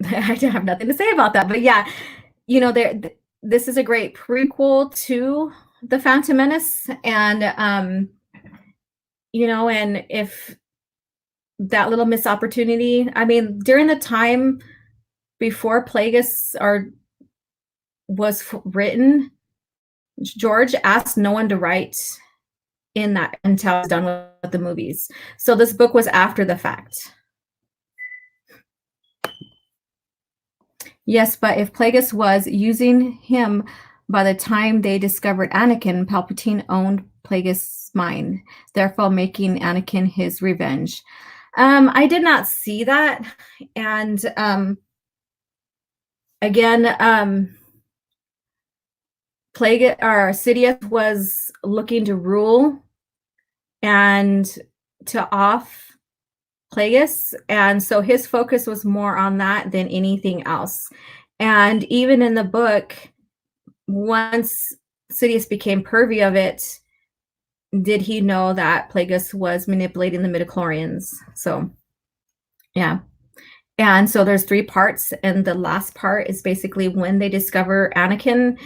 I have nothing to say about that. But yeah, this is a great prequel to The Phantom Menace. And, and if that little missed opportunity, I mean, during the time before Plagueis was written, George asked no one to write in that until I was done with the movies. So this book was after the fact. Yes, but if Plagueis was using him by the time they discovered Anakin, Palpatine owned Plagueis' mind, therefore making Anakin his revenge. I did not see that. And again, Plagueis or Sidious was looking to rule and to off Plagueis, and so his focus was more on that than anything else. And even in the book, once Sidious became privy of it, did he know that Plagueis was manipulating the midichlorians? So yeah. And so there's 3 parts, and the last part is basically when they discover Anakin.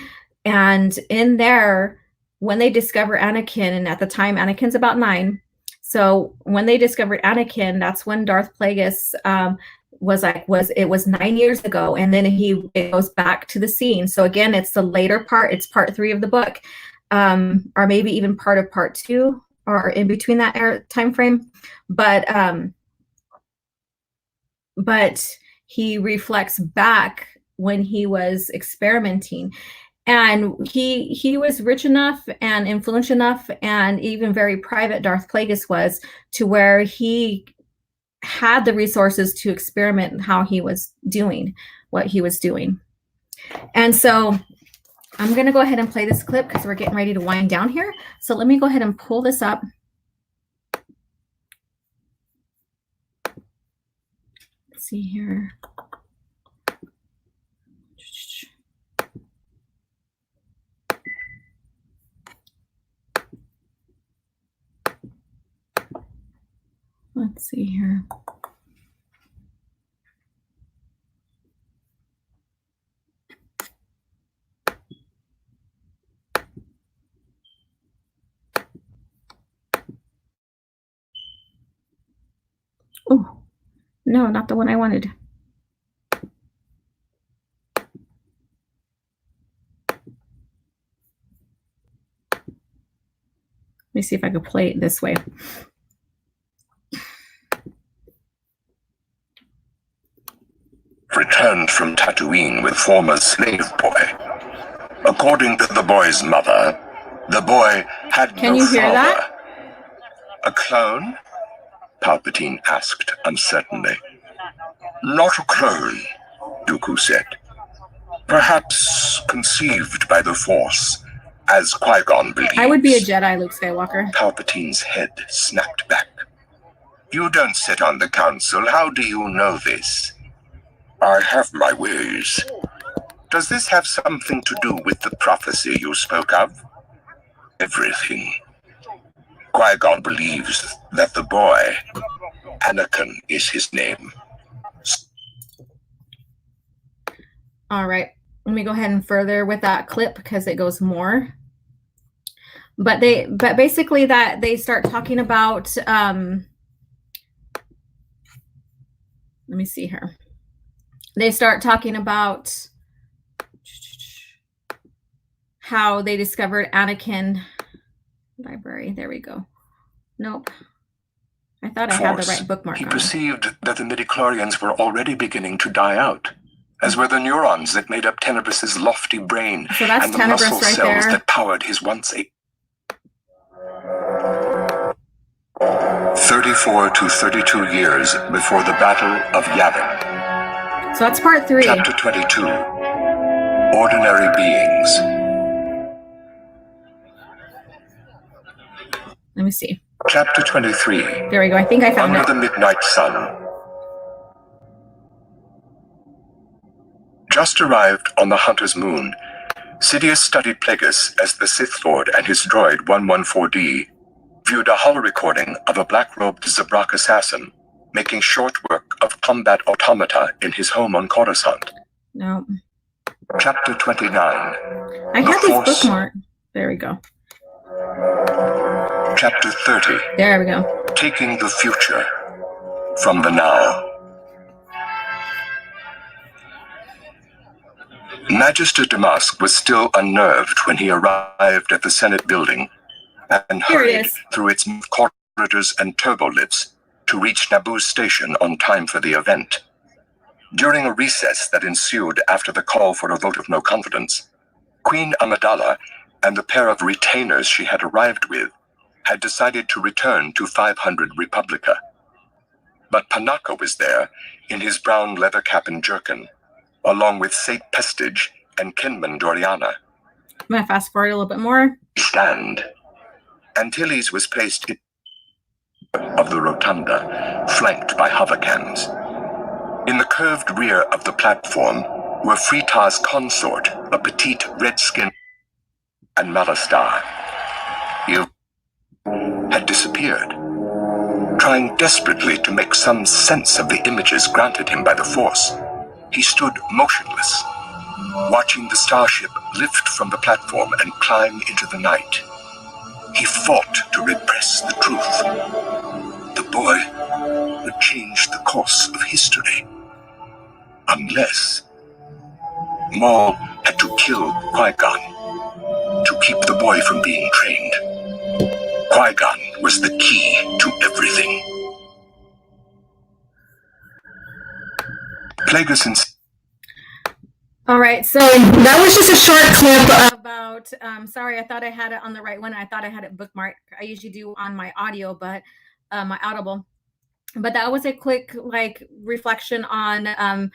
And in there, when they discover Anakin, and at the time Anakin's about 9, so when they discovered Anakin, that's when Darth Plagueis was 9 years ago, and then it goes back to the scene. So again, it's the later part. It's part 3 of the book, or maybe even part of part 2, or in between that time frame. But he reflects back when he was experimenting. And he was rich enough and influential enough, and even very private, Darth Plagueis was, to where he had the resources to experiment how he was doing what he was doing. And so I'm going to go ahead and play this clip because we're getting ready to wind down here. So let me go ahead and pull this up. Let's see here. Let's see here. Oh, no, not the one I wanted. Let me see if I can play it this way. Returned from Tatooine with former slave boy. According to the boy's mother, the boy had Can no you hear father. that? A clone? Palpatine asked uncertainly. Not a clone, Dooku said. Perhaps conceived by the Force, as Qui-Gon believes. I would be a Jedi, Luke Skywalker. Palpatine's head snapped back. You don't sit on the council. How do you know this? I have my ways. Does this have something to do with the prophecy you spoke of? Everything. Qui-Gon believes that the boy, Anakin, is his name. All right, let me go ahead and further with that clip because it goes more. But basically that they start talking about, let me see here. They start talking about how they discovered Anakin. Library, there we go. Nope. I thought I had the right bookmark. He on. perceived that the midichlorians were already beginning to die out, as were the neurons that made up Tenebrous' lofty brain, so that's and the Tenebrous muscle right cells there. that powered his once 34 to 32 years before the Battle of Yavin. So that's part 3. Chapter 22, Ordinary Beings. Let me see. Chapter 23. There we go. I think I found Under it. the Midnight Sun. Just arrived on the Hunter's Moon, Sidious studied Plagueis as the Sith Lord and his droid 114D viewed a hull recording of a black-robed Zabrak assassin making short work of combat automata in his home on Coruscant. No. Chapter 29. I had this bookmark. There we go. Chapter 30. There we go. Taking the future from the now. Magister Damask was still unnerved when he arrived at the Senate building and hurried through its corridors and turbolifts to reach Naboo's station on time for the event. During a recess that ensued after the call for a vote of no confidence, Queen Amidala and the pair of retainers she had arrived with had decided to return to 500 Republica. But Panaka was there in his brown leather cap and jerkin, along with Saint Pestige and Kinman Doriana. I'm going to fast forward a little bit more. Stand. Antilles was placed in of the rotunda, flanked by hovercams. In the curved rear of the platform were Fritar's consort, a petite red-skinned, and Malastar. You had disappeared, trying desperately to make some sense of the images granted him by the Force. He stood motionless, watching the starship lift from the platform and climb into the night. He fought to repress the truth. The boy would change the course of history. Unless Maul had to kill Qui-Gon to keep the boy from being trained. Qui-Gon was the key to everything. Plagueis and... All right, so that was just a short clip about, sorry, I thought I had it on the right one. I thought I had it bookmarked. I usually do on my audio, but my Audible. But that was a quick reflection on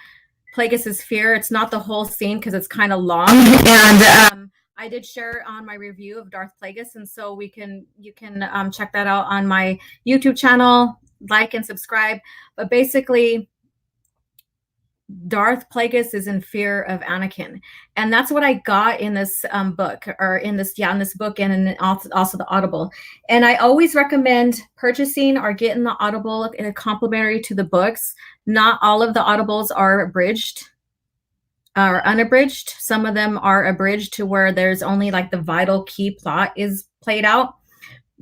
Plagueis' fear. It's not the whole scene because it's kind of long. And I did share on my review of Darth Plagueis, and so you can check that out on my YouTube channel, like and subscribe. But basically, Darth Plagueis is in fear of Anakin, and that's what I got in this book, or in this book, and in also the Audible. And I always recommend purchasing or getting the Audible complimentary to the books. Not all of the Audibles are abridged or unabridged. Some of them are abridged to where there's only the vital key plot is played out.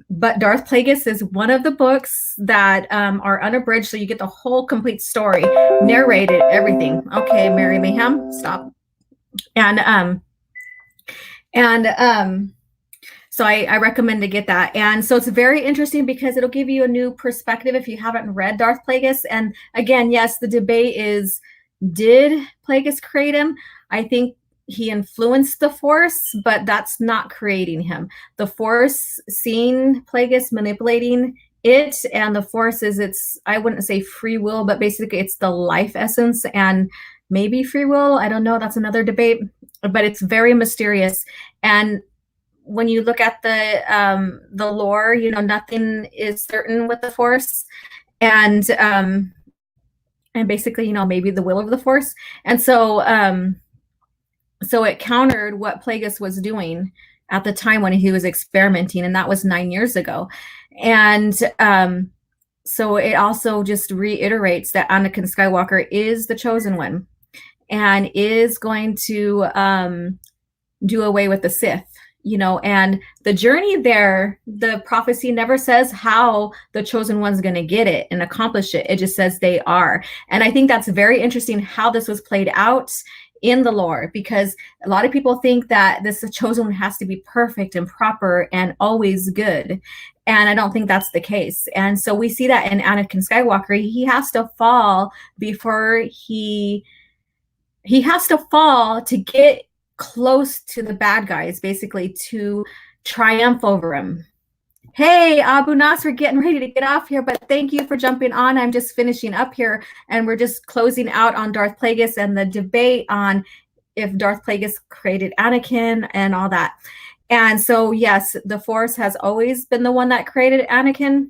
but Darth Plagueis is one of the books that are unabridged, so you get the whole complete story, narrated, everything. Okay, Mary Mayhem, stop. And and so I recommend to get that. And so it's very interesting because it'll give you a new perspective if you haven't read Darth Plagueis. And again, yes, the debate is, did Plagueis create him? I think he influenced the Force, but that's not creating him. The Force, seeing Plagueis manipulating it, and the Force is its, I wouldn't say free will, but basically it's the life essence and maybe free will. I don't know. That's another debate, but it's very mysterious. And when you look at the lore, you know, nothing is certain with the Force, and basically, you know, maybe the will of the Force. And so so it countered what Plagueis was doing at the time when he was experimenting, and that was 9 years ago. And so it also just reiterates that Anakin Skywalker is the chosen one and is going to do away with the Sith, you know. And the journey there, the prophecy never says how the chosen one's going to get it and accomplish it. It just says they are. And I think that's very interesting how this was played out in the lore, because a lot of people think that this chosen one has to be perfect and proper and always good. And I don't think that's the case. And so we see that in Anakin Skywalker. He has to fall before he has to fall to get close to the bad guys, basically, to triumph over him. Hey, Abu Nasr, getting ready to get off here, but thank you for jumping on. I'm just finishing up here, and we're just closing out on Darth Plagueis and the debate on if Darth Plagueis created Anakin and all that. And so, yes, the Force has always been the one that created Anakin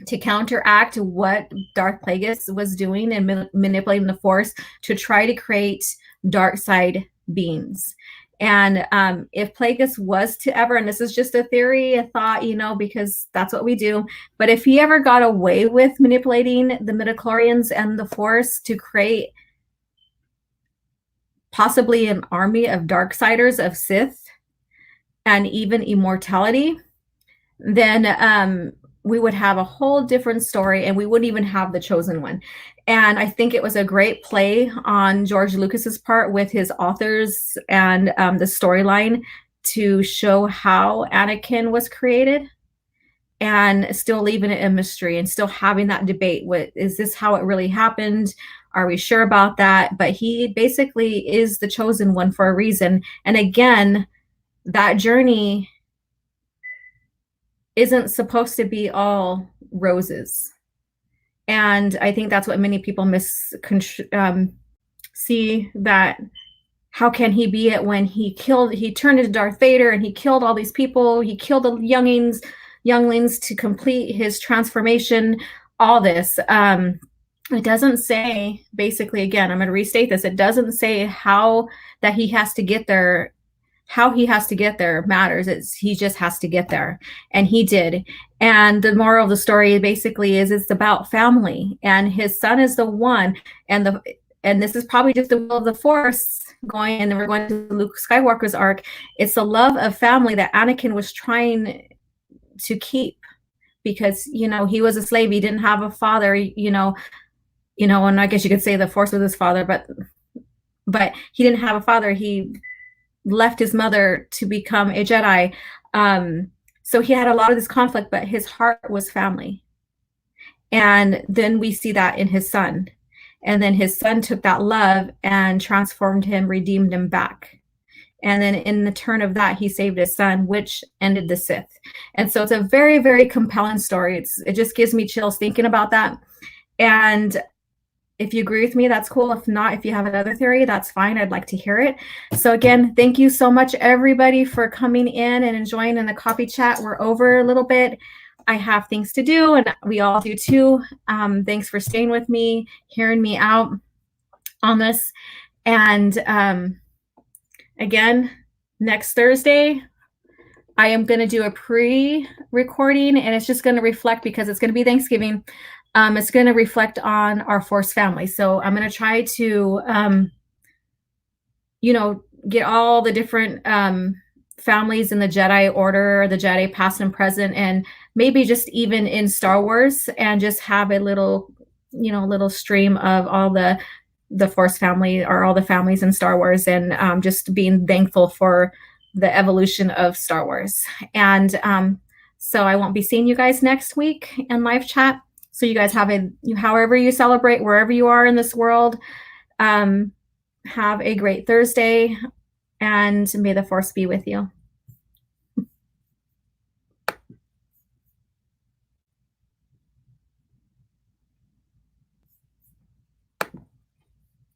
to counteract what Darth Plagueis was doing and manipulating the Force to try to create dark side beings. And if Plagueis was to ever, and this is just a theory, a thought, you know, because that's what we do, but if he ever got away with manipulating the midichlorians and the Force to create possibly an army of darksiders, of Sith, and even immortality, then we would have a whole different story, and we wouldn't even have the chosen one. And I think it was a great play on George Lucas's part with his authors and the storyline to show how Anakin was created, and still leaving it a mystery and still having that debate with, is this how it really happened? Are we sure about that? But he basically is the chosen one for a reason. And again, that journey isn't supposed to be all roses. And I think that's what many people see, that how can he be it when he turned into Darth Vader and he killed all these people, he killed the younglings to complete his transformation, all this. It doesn't say, basically, again, I'm going to restate this, it doesn't say how that he has to get there. How he has to get there matters. He just has to get there, and he did. And the moral of the story basically is it's about family, and his son is the one. And this is probably just the will of the Force going, and then we're going to Luke Skywalker's arc. It's the love of family that Anakin was trying to keep, because, you know, he was a slave. He didn't have a father, you know, and I guess you could say the Force was his father, but he didn't have a father. He left his mother to become a Jedi. So he had a lot of this conflict, but his heart was family. And then we see that in his son. And then his son took that love and transformed him, redeemed him back. And then in the turn of that, he saved his son, which ended the Sith. And so it's a very, very compelling story. It just gives me chills thinking about that. And if you agree with me, that's cool. If not, if you have another theory, that's fine. I'd like to hear it. So again, thank you so much, everybody, for coming in and enjoying in the coffee chat. We're over a little bit. I have things to do, and we all do too. Thanks for staying with me, hearing me out on this. And again, next Thursday, I am going to do a pre-recording, and it's just going to reflect, because it's going to be Thanksgiving. It's going to reflect on our Force family. So I'm going to try to, get all the different families in the Jedi Order, the Jedi past and present, and maybe just even in Star Wars, and just have a little, little stream of all the Force family, or all the families in Star Wars, and just being thankful for the evolution of Star Wars. And so I won't be seeing you guys next week in live chat. So you guys however you celebrate, wherever you are in this world, have a great Thursday, and may the Force be with you.